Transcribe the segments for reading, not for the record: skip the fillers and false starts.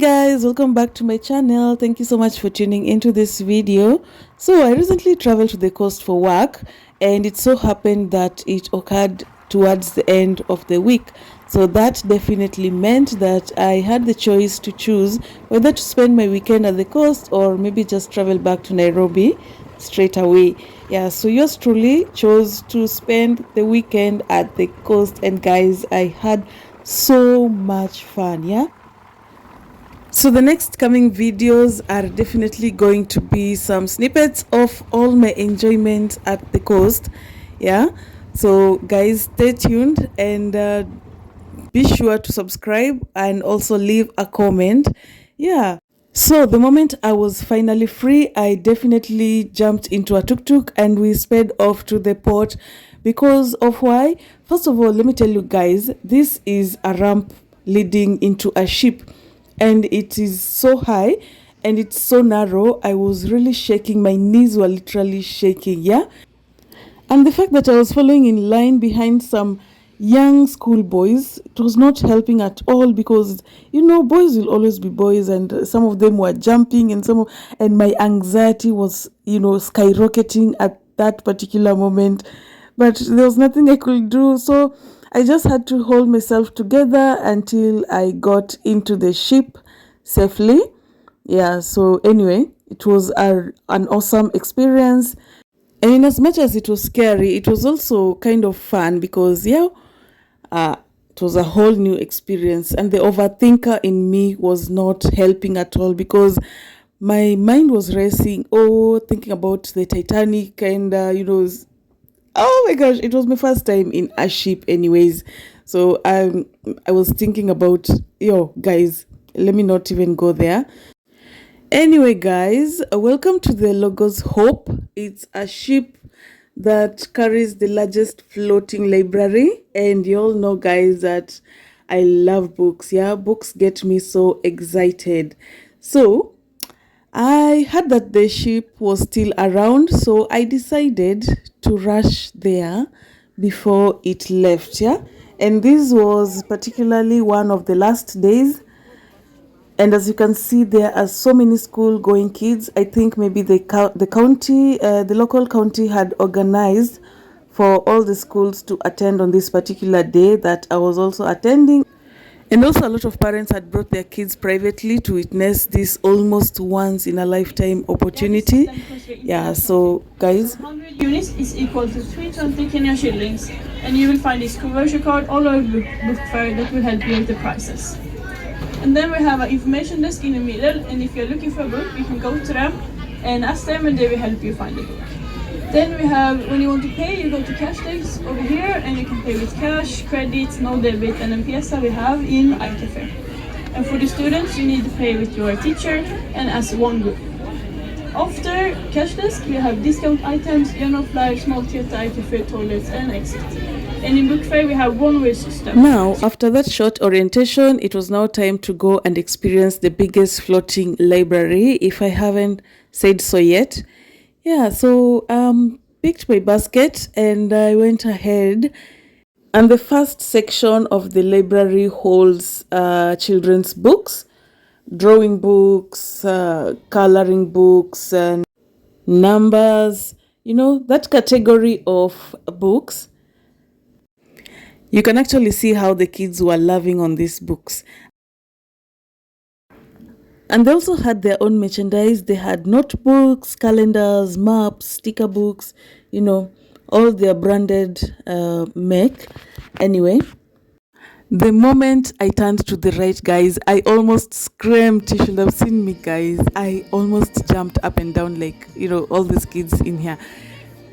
Guys, welcome back to my channel. Thank you so much for tuning into this video. So I recently traveled to the coast for work, and it so happened that it occurred towards the end of the week. So that definitely meant that I had the choice to choose whether to spend my weekend at the coast or maybe just travel back to Nairobi straight away. Yeah, so yours truly chose to spend the weekend at the coast, and guys, I had so much fun. Yeah, so the next coming videos are definitely going to be some snippets of all my enjoyment at the coast. Yeah, so guys, stay tuned and be sure to subscribe and also leave a comment. Yeah, so the moment I was finally free, I definitely jumped into a tuk-tuk and we sped off to the port. Because of why? First of all, let me tell you guys, this is a ramp leading into a ship, and it is so high and it's so narrow. I was really shaking. My knees were literally shaking. Yeah, and the fact that I was following in line behind some young schoolboys, it was not helping at all, because boys will always be boys, and some of them were jumping, and my anxiety was skyrocketing at that particular moment. But there was nothing I could do, so I just had to hold myself together until I got into the ship safely. Yeah, so anyway, it was an awesome experience. And in as much as it was scary, it was also kind of fun, because it was a whole new experience, and the overthinker in me was not helping at all, because my mind was racing, thinking about the Titanic, and oh my gosh, it was my first time in a ship anyways. So I was thinking about, guys, let me not even go there. Anyway, guys, welcome to the Logos Hope. It's a ship that carries the largest floating library, and you all know, guys, that I love books. Yeah, books get me so excited. So I heard that the ship was still around, so I decided to rush there before it left. Yeah, and this was particularly one of the last days. And as you can see, there are so many school-going kids. I think maybe the county, the local county had organized for all the schools to attend on this particular day that I was also attending. And also a lot of parents had brought their kids privately to witness this almost once in a lifetime opportunity. Yeah, so guys, 100 units is equal to 320 Kenya shillings, and you will find this conversion card all over the book fair that will help you with the prices. And then we have an information desk in the middle, and if you're looking for a book, you can go to them and ask them, and they will help you find the book. Then we have, when you want to pay, you go to cash desk over here, and you can pay with cash, credit, no debit, and M-Pesa we have in iCafe. And for the students, you need to pay with your teacher and as one group. After cash desk, we have discount items, general flyer, small theater, iCafe, toilets, and exit. And in book fair, we have one-way system. Now, after that short orientation, it was now time to go and experience the biggest floating library, if I haven't said so yet. Yeah, so picked my basket and I went ahead. And the first section of the library holds children's books, drawing books, coloring books, and numbers, that category of books. You can actually see how the kids were loving on these books. And they also had their own merchandise. They had notebooks, calendars, maps, sticker books, all their branded make. Anyway, the moment I turned to the right, guys, I almost screamed. You should have seen me, guys. I almost jumped up and down like, all these kids in here.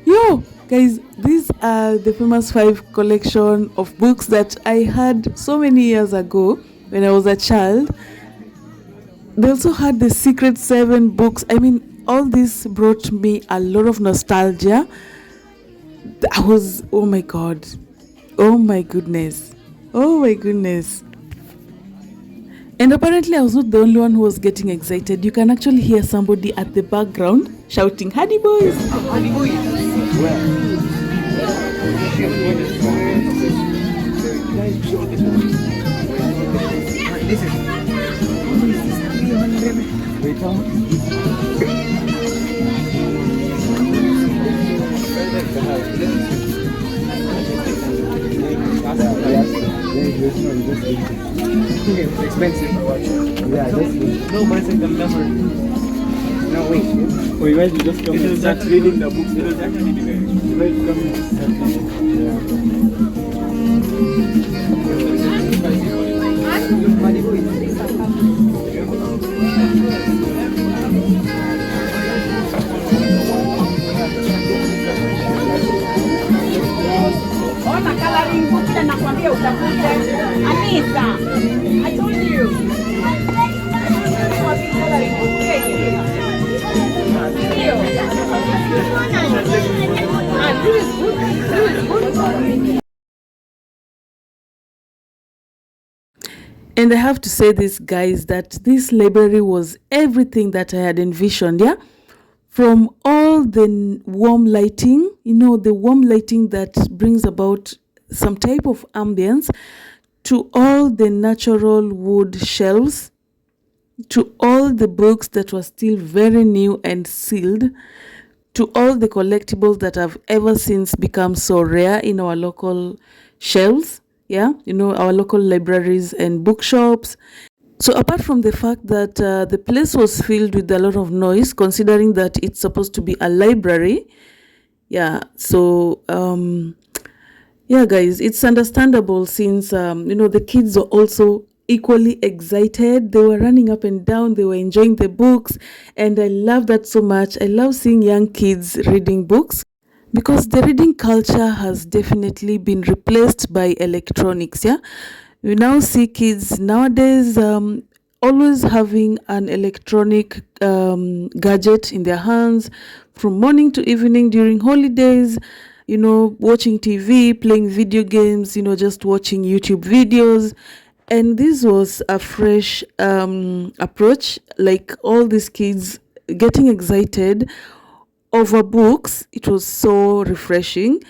Yo, guys, these are the Famous 5 collection of books that I had so many years ago when I was a child. They also had the Secret 7 books. I mean, all this brought me a lot of nostalgia. I was, oh my God. Oh my goodness. Oh my goodness. And apparently I was not the only one who was getting excited. You can actually hear somebody at the background shouting, "Hardy Boys!" Hardy Boys! It's expensive for watch. Yeah, just no, but it's like the memory. No, wait. Oh, you guys will just come and start reading the books. It was actually you guys come and start Ona coloring book na nakwambia utakuja. Anita, I told you. Coloring book. Ndio. Ah, this is good. This is good. And I have to say this, guys, that this library was everything that I had envisioned, yeah? From all the warm lighting, you know, the warm lighting that brings about some type of ambience, to all the natural wood shelves, to all the books that were still very new and sealed, to all the collectibles that have ever since become so rare in our local shelves, yeah, you know, our local libraries and bookshops. So apart from the fact that the place was filled with a lot of noise, considering that it's supposed to be a library, yeah, so yeah, guys, it's understandable since you know, the kids are also equally excited. They were running up and down, they were enjoying the books, and I love that so much. I love seeing young kids reading books, because the reading culture has definitely been replaced by electronics, yeah. We now see kids nowadays always having an electronic gadget in their hands from morning to evening during holidays, you know, watching TV, playing video games, you know, just watching YouTube videos. And this was a fresh approach, like all these kids getting excited over books. It was so refreshing,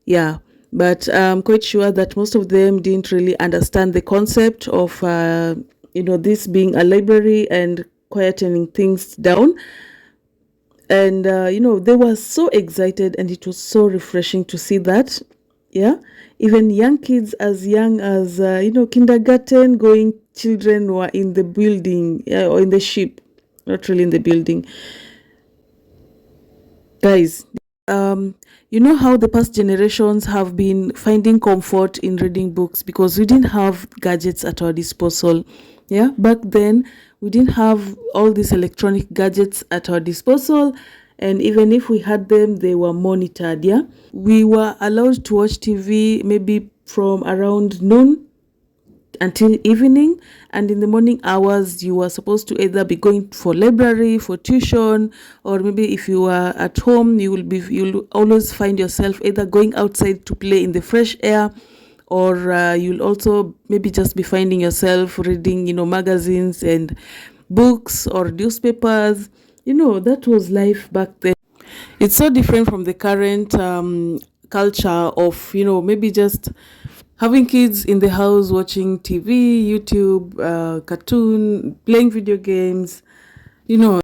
yeah. But I'm quite sure that most of them didn't really understand the concept of you know, this being a library and quietening things down. And you know, they were so excited, and it was so refreshing to see that, yeah. Even young kids as young as you know, kindergarten going children were in the building, or in the ship, not really in the building, guys. You know how the past generations have been finding comfort in reading books because we didn't have gadgets at our disposal, yeah. Back then we didn't have all these electronic gadgets at our disposal, and even if we had them, they were monitored, yeah. We were allowed to watch TV maybe from around noon until evening, and in the morning hours you were supposed to either be going for library, for tuition, or maybe if you were at home, you'll always find yourself either going outside to play in the fresh air, or you'll also maybe just be finding yourself reading, you know, magazines and books or newspapers. You know, that was life back then. It's so different from the current culture of, you know, maybe just having kids in the house watching TV, YouTube, cartoon, playing video games, you know.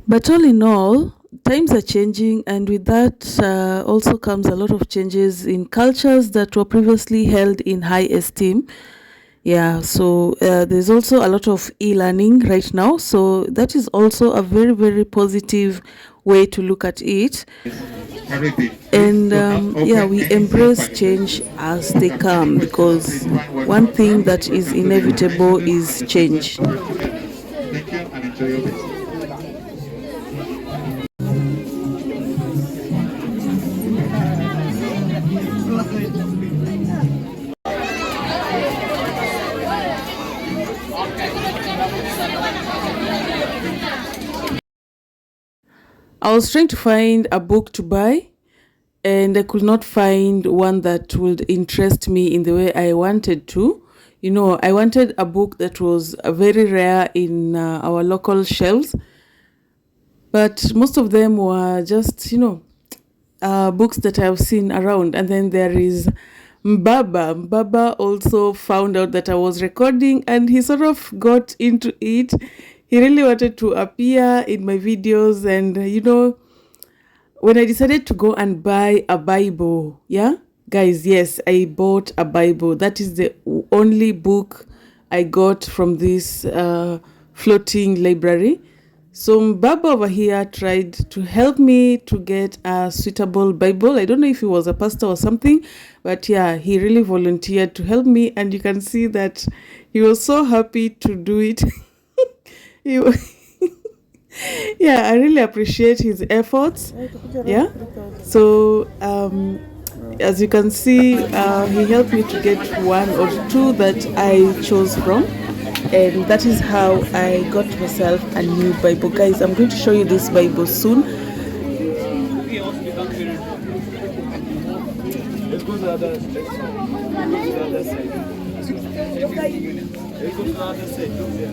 But all in all, times are changing, and with that also comes a lot of changes in cultures that were previously held in high esteem. Yeah, so there's also a lot of e-learning right now, so that is also a very, very positive way to look at it. And yeah, we embrace change as they come, because one thing that is inevitable is change. Thank you and enjoy your visit. I was trying to find a book to buy, and I could not find one that would interest me in the way I wanted to. You know, I wanted a book that was very rare in our local shelves, but most of them were just, you know, books that I've seen around. And then there is Mbaba also found out that I was recording, and he sort of got into it. He really wanted to appear in my videos, and when I decided to go and buy a Bible, yeah, guys, yes, I bought a Bible. That is the only book I got from this floating library. So Mbaba over here tried to help me to get a suitable Bible. I don't know if he was a pastor or something, but yeah, he really volunteered to help me, and you can see that he was so happy to do it. Yeah, I really appreciate his efforts. Yeah, so as you can see, he helped me to get one or two that I chose from, and that is how I got myself a new Bible. Guys, I'm going to show you this Bible soon. Let's go to the other side. Let's go to the other side. Let's go to the other side. Look there.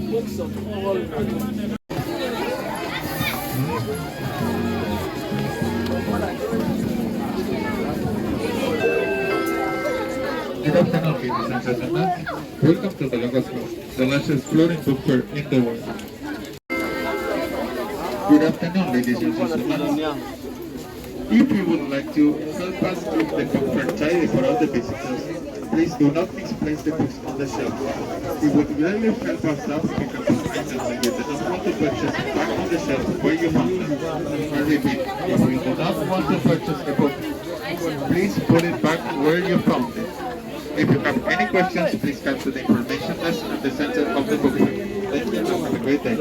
Books of all. Good afternoon, ladies and gentlemen. Welcome to the Logos Coast, the largest floating book fair in the world. Good afternoon, ladies and gentlemen. If you would like to help us keep the book fair tidy for all the visitors, please do not misplace the books on the shelf. It would really help us out if you can put items that you do not want to purchase back on the shelf where you found them. I repeat, if you do not want to purchase the book, please put it back where you found it. If you have any questions, please come to the information desk at the center of the book fair. Thank you and have a great day.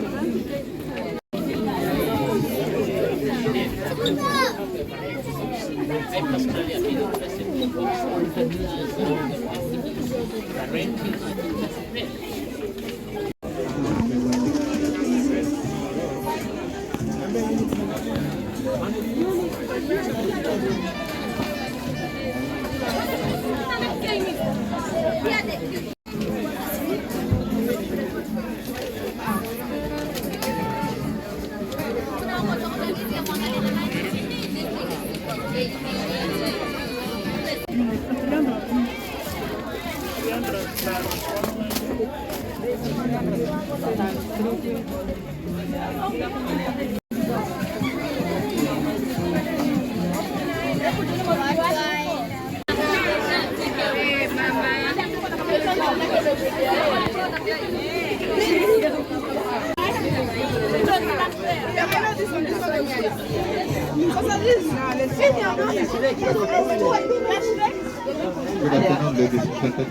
Good afternoon, ladies and gentlemen.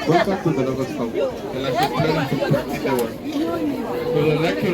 Welcome to the Logos Coast, the largest floating book fair in the world. We would like to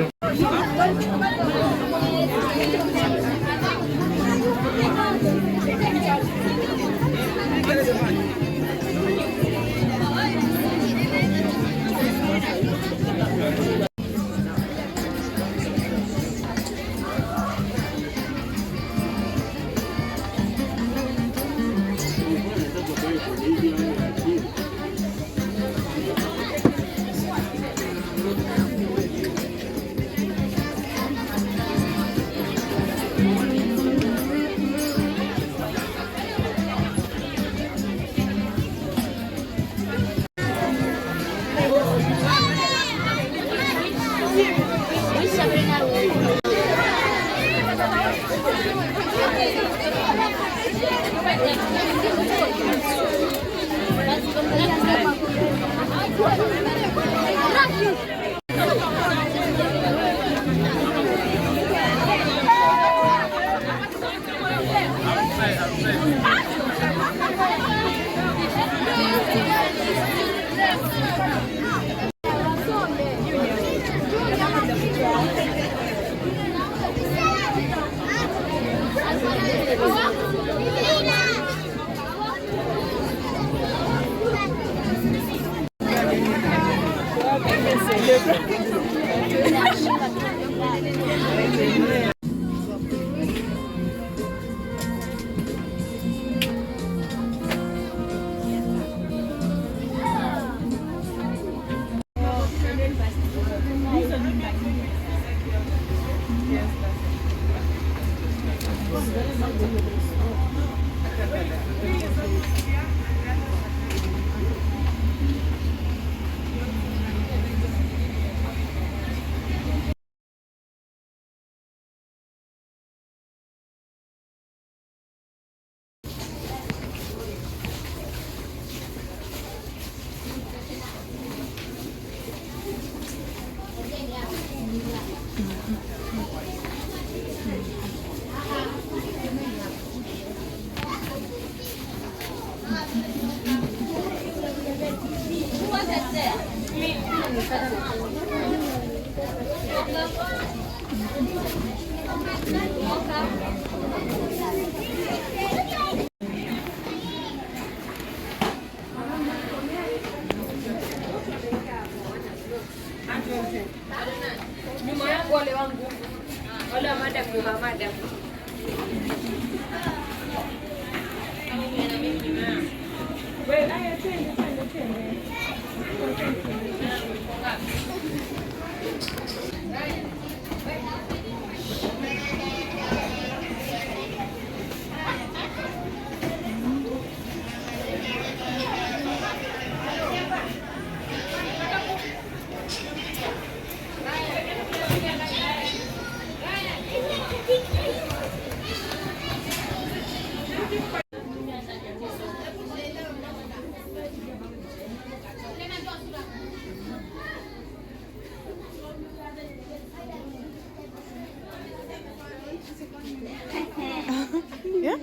Yeah?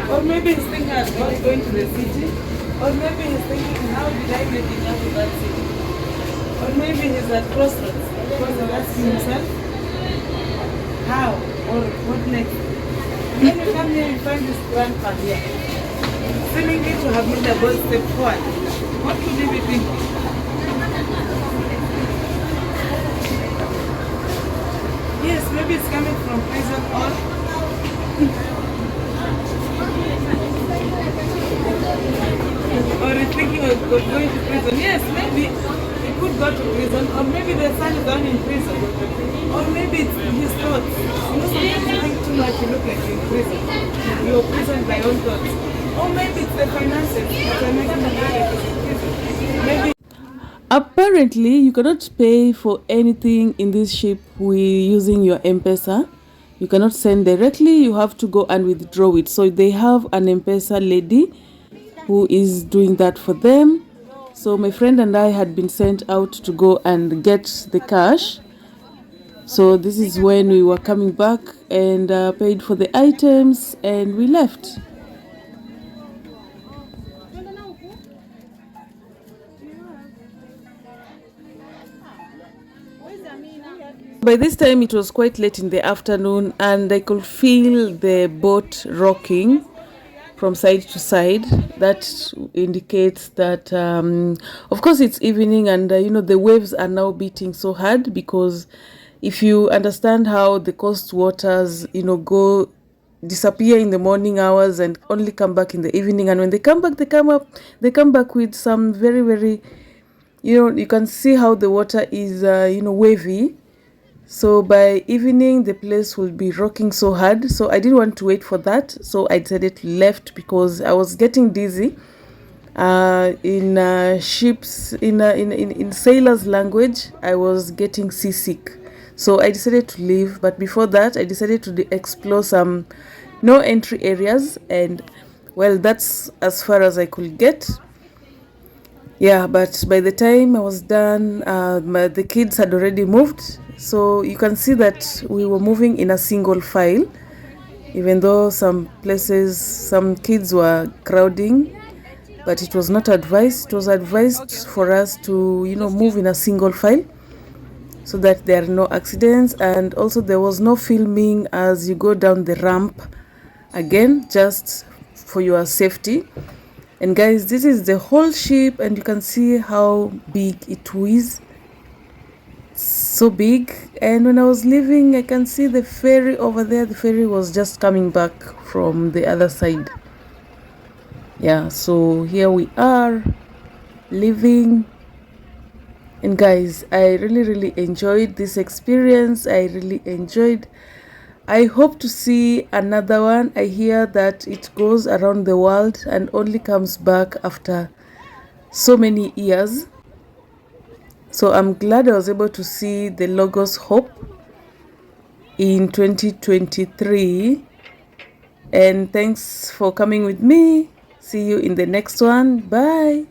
Or maybe he's thinking about going to the city. Or maybe he's thinking, how did I get enough to that city? Or maybe he's at crossroads because he's asking himself, how? Or what next? When you come here, you find this grandpa here, seemingly to have made a bold step forward. What could he be thinking? Yes, maybe it's coming from prison or he's thinking of going to prison. Yes, maybe he could go to prison, or maybe the son is down in prison, or maybe it's his thoughts. You know, sometimes you think too much, you look like you're in prison. You're prisoned by your own thoughts. Or maybe it's the finances that are making you feel like he's in prison. Maybe. Apparently, you cannot pay for anything in this ship using your M-Pesa. You cannot send directly, you have to go and withdraw it. So they have an M-Pesa lady who is doing that for them. So my friend and I had been sent out to go and get the cash. So this is when we were coming back and paid for the items and we left. By this time it was quite late in the afternoon and I could feel the boat rocking from side to side. That indicates that of course it's evening and you know, the waves are now beating so hard, because if you understand how the coast waters, you know, disappear in the morning hours and only come back in the evening, and when they come back, they come back with some very, very, you know, you can see how the water is you know, wavy. So by evening the place will be rocking so hard. So I didn't want to wait for that, so I decided to left because I was getting dizzy. In ships, in sailors language, I was getting seasick. So I decided to leave, but before that I decided to explore some no entry areas, and well, that's as far as I could get. Yeah, but by the time I was done, the kids had already moved. So you can see that we were moving in a single file, even though some places, some kids were crowding, but it was not advised. It was advised for us to, you know, move in a single file. so that there are no accidents. And also there was no filming as you go down the ramp, again just for your safety. And guys, this is the whole ship, and you can see how big it is, so big. And when I was leaving, I can see the ferry over there. The ferry was just coming back from the other side. Yeah, so here we are leaving. And guys, I really enjoyed this experience. I really enjoyed. I hope to see another one. I hear that it goes around the world and only comes back after so many years. So I'm glad I was able to see the Logos Hope in 2023. And thanks for coming with me. See you in the next one. Bye.